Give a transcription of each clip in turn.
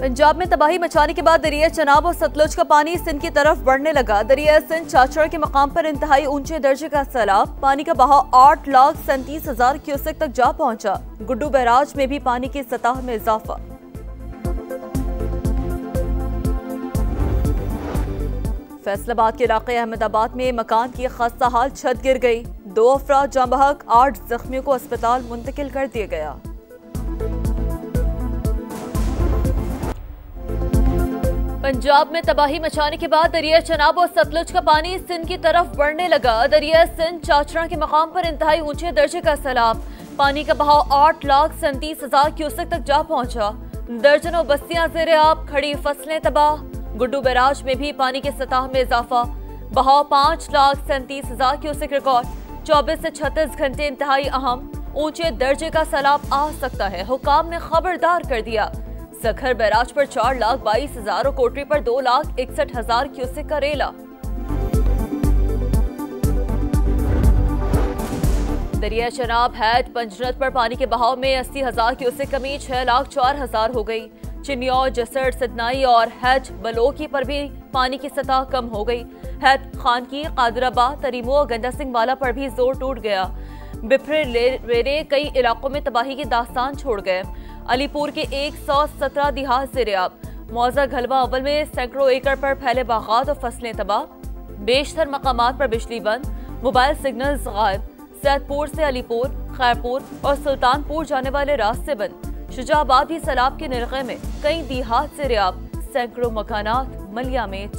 पंजाब में तबाही मचाने के बाद दरिया चनाब और सतलुज का पानी सिंध की तरफ बढ़ने लगा। दरिया सिंध चाचड़ के मकाम पर इंतहाई ऊंचे दर्जे का सैलाब, पानी का बहाव 8,37,000 क्यूसेक तक जा पहुंचा। गुड्डू बैराज में भी पानी की सतह में इजाफा। फैसलाबाद के इलाके अहमदाबाद में मकान की खस्ता हाल छत गिर गई। 2 अफराद जाँ बहक, 8 जख्मियों को अस्पताल मुंतकिल कर दिया गया। पंजाब में तबाही मचाने के बाद दरिया चनाब और सतलुज का पानी सिंध की तरफ बढ़ने लगा। दरिया सिंध चाचड़ा के मकाम पर इंतहाई ऊंचे दर्जे का सैलाब, पानी का बहाव 8,37,000 क्यूसेक तक जा पहुंचा। दर्जनों बस्तियां ज़ेरे आब, खड़ी फसलें तबाह। गुड्डू बैराज में भी पानी की सतह में इजाफा, बहाव 5,37,000 क्यूसेक रिकॉर्ड। 24 से 36 घंटे इंतहाई अहम, ऊंचे दर्जे का सैलाब आ सकता है, हुकाम ने खबरदार कर दिया। सखर बैराज पर 4,22,000 और कोटरी पर 2,61,000 क्यूसेक का रेला। दरिया चनाब हैद पंजरत पर पानी के बहाव में 80,000 क्यूसेक कमी 6,04,000 हो गई। चिन्यौर, जसर, सिदनाई और हैज बलोकी पर भी पानी की सतह कम हो गई। हैद खानकी, कादराबाद, तरीमो और गंडा सिंह वाला पर भी जोर टूट गया। बिफरे रेरे कई इलाकों में तबाही की दास्तान छोड़ गए। अलीपुर के 117 देहात ज़ेरे आब। मौजा घलवा अव्वल में सैकड़ों एकड़ पर फैले बागात और फसलें तबाह। बेशतर मकामात पर बिजली बंद, मोबाइल सिग्नल्स गायब। सैदपुर से अलीपुर, खैरपुर और सुल्तानपुर जाने वाले रास्ते बंद। शुजाबाद भी सैलाब के निरगे में, कई देहात ज़ेरे आब, सैकड़ों मकानात मलियामेट।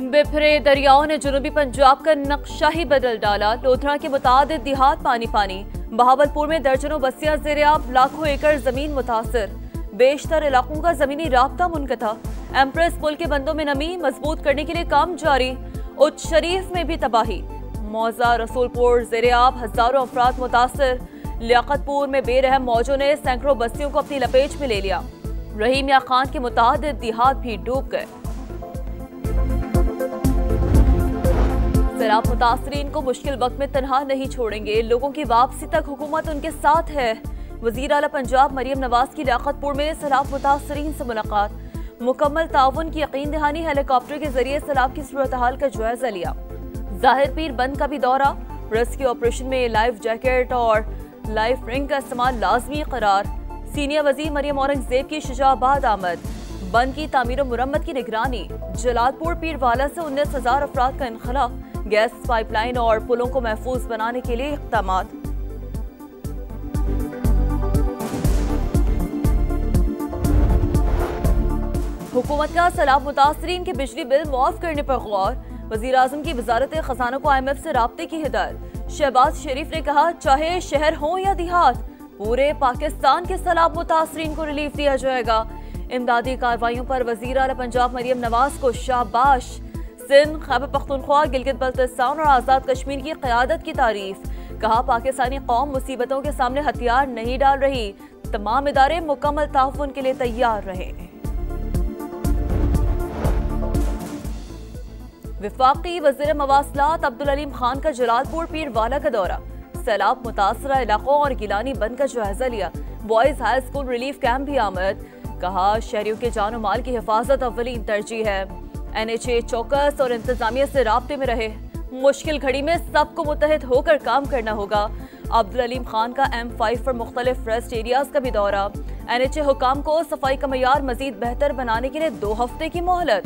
बिफरे दरियाओं ने जुनूबी पंजाब का नक्शा ही बदल डाला। लोधरा के मुतादिद देहात पानी पानी। बहावलपुर में दर्जनों बस्तियां ज़ेरे आब, लाखों एकड़ जमीन मुतासर। बेशतर इलाकों का जमीनी राब्ता मुनक़ता। एम्प्रेस पुल के बंदों में नमी मजबूत करने के लिए काम जारी। उच्च शरीफ में भी तबाही। मौजा रसूलपुर ज़ेरे आब, हजारों अफराद मुतासर। लियाकतपुर में बेरहम मौजों ने सैकड़ों बस्तियों को अपनी लपेट में ले लिया। रहीम या खान के मुतादिद देहात भी डूब गए। सैलाब मुतासरीन को मुश्किल वक्त में तनहा नहीं छोड़ेंगे, लोगों की वापसी तक हुकूमत उनके साथ है। वजीर आला पंजाब मरियम नवाज की लियाकतपुर में सैलाब मुतासरीन से मुलाकात। मुकम्मल ताउन की यकीन दहानी, हेलीकॉप्टर के जरिए सैलाब की सूरत हाल का जायजा लिया। जाहिर पीर बंद का भी दौरा। रेस्क्यू ऑपरेशन में लाइफ जैकेट और लाइफ रिंग का इस्तेमाल लाजमी करार। सीनियर वजीर मरियम औरंगजेब की शुजाबाद आमद। बंद की तामीर और मुरम्मत की निगरानी। जलालपुर पीरवाला से 19,000 अफराद का इनखला। गैस पाइपलाइन और पुलों को महफूज बनाने के लिए इक़दामात। हुकूमत का सैलाब मुतासरीन के बिजली बिल मुआफ करने पर गौर। वज़ीर आज़म की वज़ारत ख़ज़ाना को IMF से राब्ते की हिदायत। शहबाज शरीफ ने कहा, चाहे शहर हो या देहात, पूरे पाकिस्तान के सैलाब मुतासरीन को रिलीफ दिया जाएगा। इमदादी कार्रवाइयों पर वज़ीर आला पंजाब मरियम नवाज को शाबाश। सिंध, खैबर पख्तूनख्वा, गिलगित बल्तिस्तान और आज़ाद कश्मीर की क़यादत की तारीफ। कहा, पाकिस्तानी कौम मुसीबतों के सामने हथियार नहीं डाल रही, तमाम इदारे मुकम्मल ताउन के लिए तैयार रहे। विफाकी वज़ीर मवासलात अब्दुल अलीम खान का जलालपुर पीरवाला का दौरा। सैलाब मुतासरा इलाकों और गिलानी बंद का जायजा लिया। Boys high school relief camp भी आमद। कहा, शहरियों के जान और माल की हिफाजत अव्वलीन तरजीह है। NHA चौकस और इंतजामिया से राब्ते में रहे। मुश्किल घड़ी में सबको मुत्तहिद होकर काम करना होगा। अब्दुल अलीम खान का M5 पर मुख्तलिफ रेस्ट एरियाज का भी दौरा। NHA हुकाम को सफाई का मयार मजीद बेहतर बनाने के लिए 2 हफ्ते की मोहलत।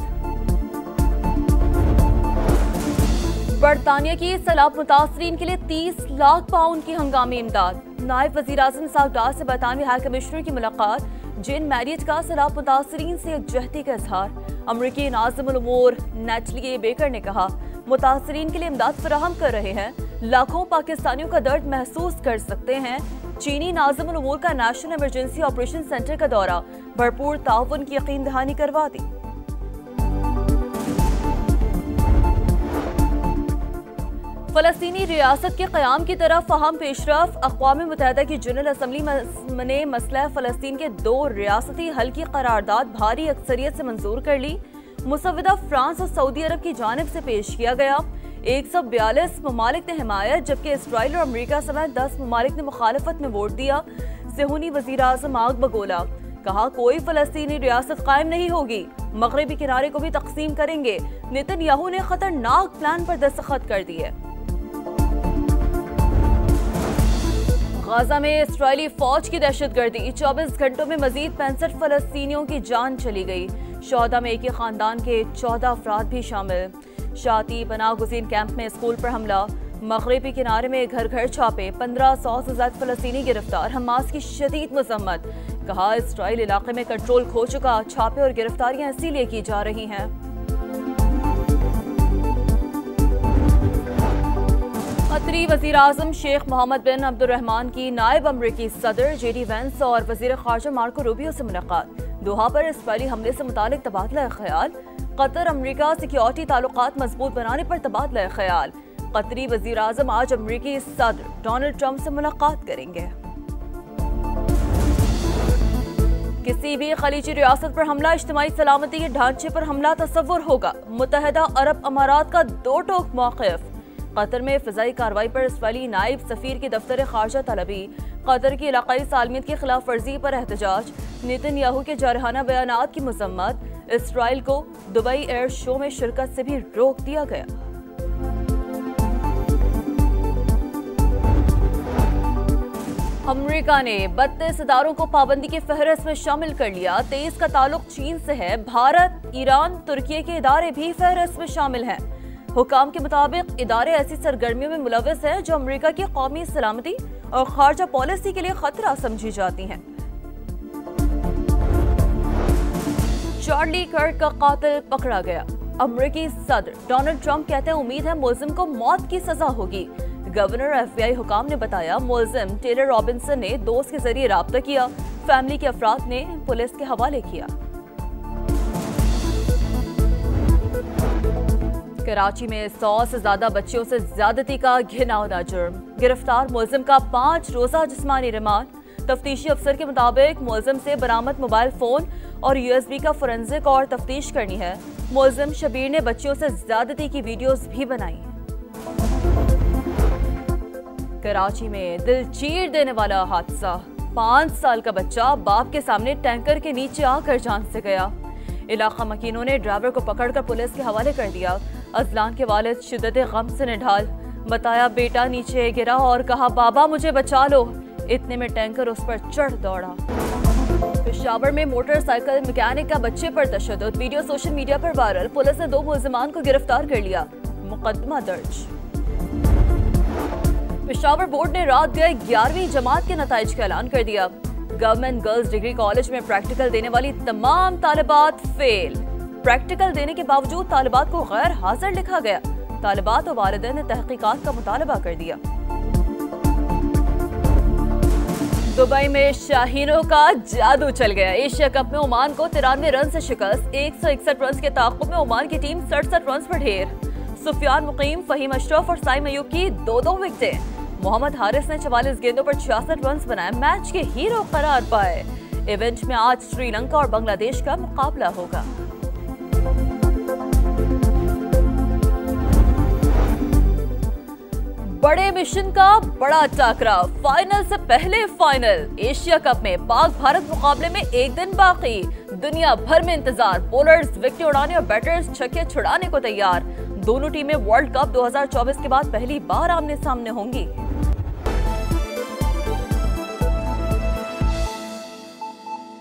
बरतानिया की सैलाब मुतासरीन के लिए 30 लाख पाउंड की हंगामी इमदाद। नायब वज़ीर आज़म इसाक डार से बरतानवी हाई कमिश्नर की मुलाकात। जेन मैरियट का सैलाब मुतासरीन से यकजहती का इजहार। अमरीकी नाज़िमुल उमूर नेटली बेकर ने कहा, मुतासरीन के लिए इमदाद फराहम कर रहे हैं, लाखों पाकिस्तानियों का दर्द महसूस कर सकते हैं। चीनी नाज़िमुल उमूर का नेशनल इमरजेंसी ऑपरेशन सेंटर का दौरा। भरपूर ताउन की यकीन दहानी करवा दी। फलस्तीनी रियासत के क़याम की तरफ अहम पेशरफ। अक़वाम मुत्तहिदा की जनरल असम्बली ने मसला फ़लस्तीन के 2 रियासती हल की करारदाद भारी अक्सरियत से मंजूर कर ली। मुसव्वदा फ्रांस और सऊदी अरब की जानिब से पेश किया गया। 142 ममालिक ने हिमायत, जबकि इसराइल और अमरीका समेत 10 ममालिक ने मुखालफत में वोट दिया। सेहूनी वजीर आज़म आग बगोला, कहा कोई फलस्तीनी रियासत कायम नहीं होगी, मगरबी किनारे को भी तकसीम करेंगे। नेतन्याहू ने खतरनाक प्लान पर दस्तखत कर दिए। गाजा में इस्राएली फौज की दहशतगर्दी, 24 घंटों में मजीद 65 फलस्तीनियों की जान चली गई। शोहदा में एक ही खानदान के 14 अफराद भी शामिल। शाती पनाह गुज़ीन कैंप में स्कूल पर हमला, मगरबी किनारे में घर घर छापे, 1500 से ज्यादा फलस्तीनी गिरफ्तार। हमास की शदीद मजम्मत, कहा इस्राएल इलाके में कंट्रोल खो चुका, छापे और गिरफ्तारियां इसीलिए की जा रही हैं। कतरी वजीर आजम शेख मोहम्मद बिन अब्दुर्रहमान की नायब अमरीकी सदर JD वेंस और वजीर खारजा मार्को रूबियो से मुलाकात। दोहा पर इस्राएली हमले से मुतालिक तबादला ख्याल। कतर अमरीका सिक्योरिटी ताल्लुकात मजबूत बनाने पर तबादला ख्याल। कतरी वजीर आजम आज अमरीकी सदर डोनाल्ड ट्रंप से मुलाकात करेंगे। किसी भी खलीजी रियासत पर हमला इज्तिमाई सलामती के ढांचे पर हमला तस्वुर होगा। मुत्तहिदा अरब अमारात का दो टोक मौक़िफ़। कतर में फ़िज़ाई कार्रवाई पर इस्राएली नायब सफ़ीर की दफ्तर खारजा तलबी। कतर की इलाकाई सालमियत की खिलाफ वर्जी पर एहतजाज। नेतन्याहू के जारहाना बयानात की मज़म्मत। इस्राएल को दुबई एयर शो में शिरकत से भी रोक दिया गया। अमेरिका ने 32 इदारों को पाबंदी की फहरिस्त में शामिल कर लिया। 23 का ताल्लुक चीन से है। भारत, ईरान, तुर्की के इदारे भी फहरिस्त में शामिल हैं। हुकाम के मुताबिक इदारे ऐसी सरगर्मियों में मुलविस हैं जो अमेरिका की कौमी सलामती और खारजा पॉलिसी के लिए खतरा समझी जाती हैं। चार्ली कर्क का कातिल पकड़ा गया। अमेरिकी सदर डोनाल्ड ट्रंप कहते हैं उम्मीद है मुलजिम को मौत की सजा होगी। गवर्नर FBI हुकाम ने बताया मुलजिम टेलर रॉबिन्सन ने दोस्त के जरिए राब्ता किया। फैमिली के अफराद ने पुलिस के हवाले किया। कराची में 100 से ज्यादा बच्चियों से ज्यादती का घिनौना जुर्म। गिरफ्तार मुलजिम का 5 रोजा जिस्मानी रिमांड। तफ्तीशी अफसर के मुताबिक मुलजिम से बरामद मोबाइल फोन और USB का फोरेंसिक और तफ्तीश करनी है। मुलजिम शबीर ने बच्चियों से ज्यादती की वीडियोस भी बनाई। कराची में दिल चीर देने वाला हादसा। 5 साल का बच्चा बाप के सामने टैंकर के नीचे आकर जान से गया। इलाका मकीनों ने ड्राइवर को पकड़कर पुलिस के हवाले कर दिया। अजलान के वालिद शिद्दत गम से निढाल, बताया बेटा नीचे गिरा और कहा बाबा मुझे बचा लो। इतने में टैंकर उस पर चढ़ दौड़ा। पेशावर में मोटरसाइकिल मैकेनिक का बच्चे पर तशद्दुद, वीडियो सोशल मीडिया पर वायरल। पुलिस ने 2 मुलजिमान को गिरफ्तार कर लिया, मुकदमा दर्ज। पेशावर बोर्ड ने रात गए 11वीं जमात के नताइज का ऐलान कर दिया। गवर्नमेंट गर्ल्स डिग्री कॉलेज में प्रैक्टिकल देने वाली तमाम तालिबात फेल। प्रैक्टिकल देने के बावजूद तालिबात को गैर हाजिर लिखा गया। तालिबात और वालिदैन ने तहकीकात का मुतालबा कर दिया। दुबई में शाहीनों का जादू चल गया। एशिया कप में ओमान को 93 रन से शिकस्त। 161 रन के ताक़ुब में ओमान की टीम 67 रन पर ढेर। सुफियान मुकीम, फहीम अशरफ और साइम अयूब की 2-2 विकेटें। मोहम्मद हारिस ने 44 गेंदों पर 66 रन बनाए, मैच के हीरो करार पाए। इवेंट में आज श्रीलंका और बांग्लादेश का मुकाबला होगा। बड़े मिशन का बड़ा टाकरा, फाइनल से पहले फाइनल। एशिया कप में पाक भारत मुकाबले में एक दिन बाकी। दुनिया भर में इंतजार। बॉलर्स विकेट उड़ाने और बैटर्स छक्के छुड़ाने को तैयार। दोनों टीमें वर्ल्ड कप 2024 के बाद पहली बार आमने सामने होंगी।